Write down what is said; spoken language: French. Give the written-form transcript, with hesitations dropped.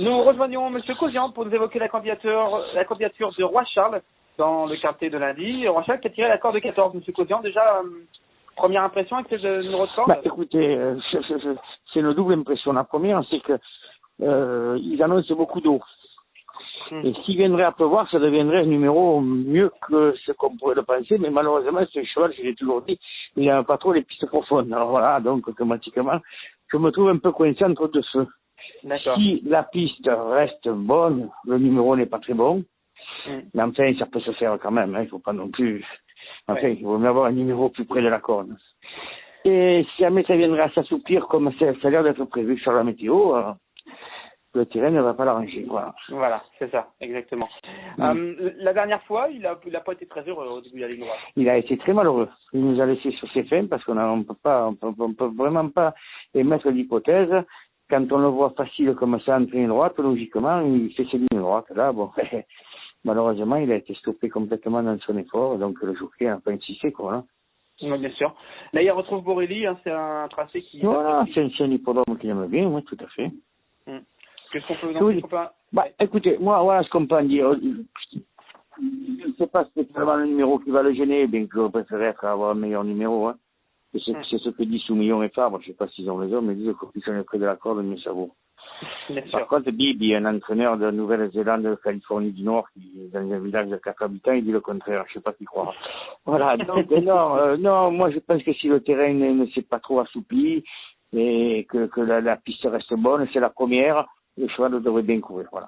Nous rejoignons Monsieur Causian pour nous évoquer la candidature de Roi Charles dans le quintet de lundi. Roi Charles qui a tiré la corde de 14. Monsieur Causian, déjà, première impression avec ce numéro de corde? Écoutez, c'est une double impression. La première, c'est que ils annoncent beaucoup d'eau. Et s'il viendrait à pleuvoir, ça deviendrait un numéro mieux que ce qu'on pourrait le penser, mais malheureusement, ce cheval, je l'ai toujours dit, il n'a pas trop les pistes profondes. Alors voilà, donc automatiquement, je me trouve un peu coincé entre deux feux. Si la piste reste bonne, le numéro n'est pas très bon, mais enfin, ça peut se faire quand même, hein, il ne faut pas non plus... Enfin, il vaut mieux avoir un numéro plus près de la corde. Et si jamais ça viendrait à s'assouplir comme ça a l'air d'être prévu sur la météo, le terrain ne va pas l'arranger. Voilà, c'est ça, exactement. La dernière fois, il a pas été très heureux au début de la ligne droite. Il a été très malheureux. Il nous a laissé sur ses fins parce qu'on peut vraiment pas émettre d'hypothèse. Quand on le voit facile comme ça en ligne droite, logiquement, il fait ses lignes droites. Là, bon, malheureusement, il a été stoppé complètement dans son effort, donc le jockey n'a pas insisté, quoi. Hein. Oui, bien sûr. Là, il retrouve Borelli, hein, c'est un tracé qui... Voilà, c'est un hippodrome qu'il aime bien, oui, tout à fait. Qu'est-ce qu'on peut... Écoutez, moi, voilà ce qu'on peut en dire. Je ne sais pas spécialement le numéro qui va le gêner, bien que je préférerais avoir un meilleur numéro. Hein. C'est ce que dit Soumillon et Fabre, je ne sais pas s'ils ont raison, mais ils disent qu'au plus on est près de la corde, mieux ça vaut. Par contre, Bibi, un entraîneur de Nouvelle-Zélande, de Californie du Nord, qui est dans un village de 4 habitants, il dit le contraire, je ne sais pas qui croire. Voilà, donc non, moi je pense que si le terrain ne s'est pas trop assoupli, et que la piste reste bonne, c'est la première, le cheval devrait bien courir, voilà.